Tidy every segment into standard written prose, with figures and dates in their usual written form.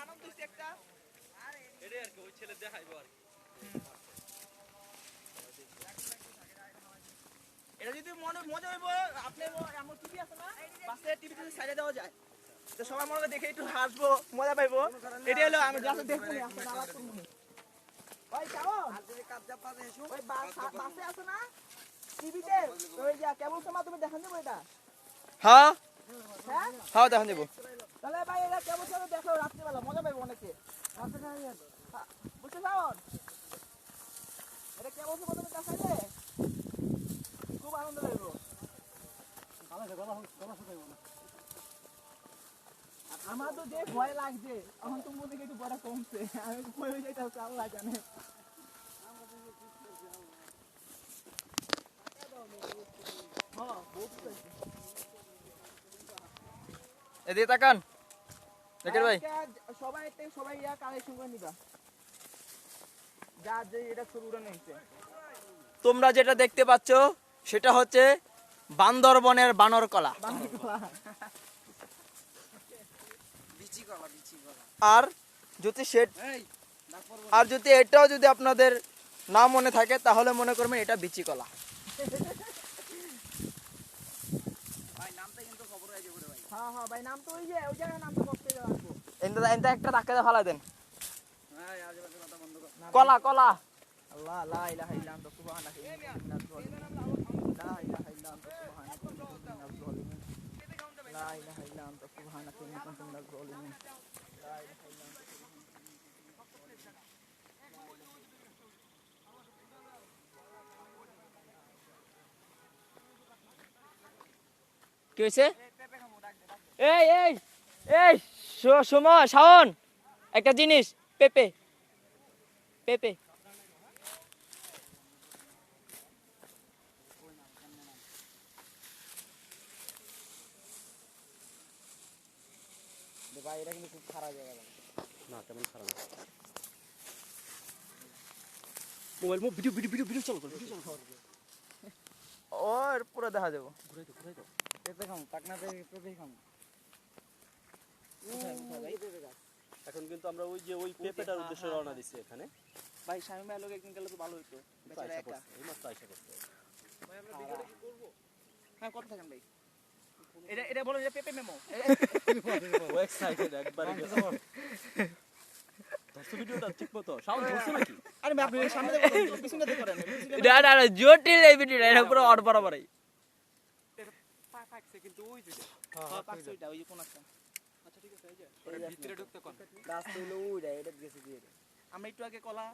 আনন্দ হইছে একটা এটাই আর কি ওই ছেলে দেখাইবো আর এটা যদি মনে মজা হইব আপনি আমার টিভি আছে না বাসে টিভিতে সাইডে দেওয়া যায় তো সবাই মনে করে দেখে একটু হাসবো মজা পাইবো এটা হলো আমি গ্লাসে দেখবো না আসলে আলাপ করবো ভাই কেমন ওই বাসে আছে না টিভিতে ওই যা কেবল সময় তুমি দেখান দেবো এটা হ্যাঁ হ্যাঁ হ্যাঁ দেখান দেবো তাহলে ভাই এটা কেবল সময় দেখো রাত্রিবেলা মজা পাইবো অনেকে বুঝতে পারো এটা কেবল সময় তুমি দেখাইলে খুব আনন্দ লাগবে আমার তো যে ভয় লাগছে এখন তো মনে একটু বড় কমছে আমি ভয় হয়ে যাইতে হচ্ছে আল্লাহ জানে এদিকে তাকান জাকির ভাই সবাই ইয়া কালেকশন করে নিবা যা যে এটা ছবি উড়ানো হয়েছে তোমরা যেটা দেখতে পাচ্ছ সেটা হচ্ছে বান্দরবনের বানর কলা আর যদি এটাও যদি আপনাদের না মনে থাকে তাহলে মনে করবেন এটা বিচি কলা হ্যাঁ হ্যাঁ ভাই নাম তো ওই জায়গায় নাম তো বসতে রাখবো এটা একটা ধাক্কা দিয়ে ফালাই দেন কলা কলা আল্লাহ লা ইলাহা ইল্লা আনতা সুবহানাকা ইন্নী কুনতু মিনাজ জালিমিন লা ইলাহা ইল্লা আনতা সুবহানাকা ইন্নী কুনতু মিনাজ জালিমিন লা ইলাহা ইল্লা আনতা সুবহানাকা ইন্নী কুনতু মিনাজ জালিমিন লা ইলাহা ইল্লা আনতা কি হয়েছে এই এই এই সময় শাওন একটা জিনিস পেপে পেপে ভাই এটা কিন্তু খুব খারাপ জায়গা না তেমন খারাপ না mobile video video video video চালু কর ভিডিও চালু কর ওর পুরো দেখা যাবো ঘুরাই দাও পেঁপে খাম পাকনাতে পেঁপে খাম এখন কিন্তু আমরা ওই যে ওই পেঁপেটার উদ্দেশ্যে রওনা দিচ্ছি এখানে ভাই স্বামী ভাই লোক একদিন গেলে তো ভালো হইতো বেচারা একা এই মাত্র আইসা করতে ভাই আমরা ভিডিওটা কি করব হ্যাঁ কত থাকেন ভাই এটা বলো যে পেঁপে মেমো ও এক্সাইটেড একবারে দর্শক ভিডিওটা ঠিক মতো সাউন্ড ধরছো নাকি আরে আপনি সামনে দেখো পিছনে দেখো করেন এটা জটিল এই ভিডিওটা এটা পুরো অড বরাবরই পাকছে কিন্তু ওই যে হ্যাঁ পাকছে ওইটা ওই যে কোন আছে আচ্ছা ঠিক আছে এই যে ভিতরে ঢুকতে কোন রাস্তা হলো ওইটা এটা গেছে দিয়ে আমরা একটু আগে কলা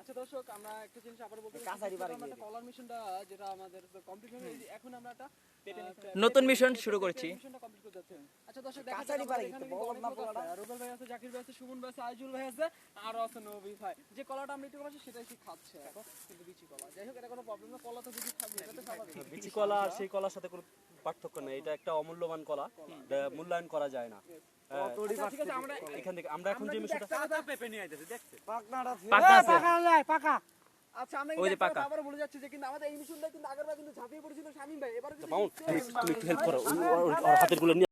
আচ্ছা দর্শক আমরা একটা জিনিস আবার বলতে কাছারি বাড়ি আমরা কলার মিশনটা যেটা আমাদের কমপ্লিট হয়ে গেছে এখন আমরা একটা নতুন মিশন শুরু করছি মিশনটা কমপ্লিট করতে যাচ্ছি আচ্ছা দর্শক দেখা যাচ্ছে এখানে বড় না কলাটা রুবেল ভাই আছে জাকির ভাই আছে সুমন ভাই আছে আইজুল ভাই আছে আর আছে নবী ভাই যে কলাটা আমরা একটু খাচ্ছি সেটাই কি খাচ্ছে এখন কিন্তু বিচি কলা যাই হোক এটা কোনো প্রবলেম না কলা তো বিচি থাকবে এটা তো স্বাভাবিক বিচি কলা আর সেই কলার সাথে কোনো পার্থক্য নেই এটা একটা অমূল্যবান কলা মূল্যায়ন করা যায় না ঠিক আছে আমরা এখান থেকে আমরা এখন যে মিশনটা পেপে নিয়ে আইতেছি দেখতে পাকা আচ্ছা আমরা ওই যে পাকা আবার বলে যাচ্ছি যে কিন্তু আমাদের এই মিশনটা কিন্তু আগেরবার কিন্তু ঝাঁপিয়ে পড়েছিল শামীম ভাই এবারে কিন্তু তুমি একটু হেল্প করো ওর হাতের গুলো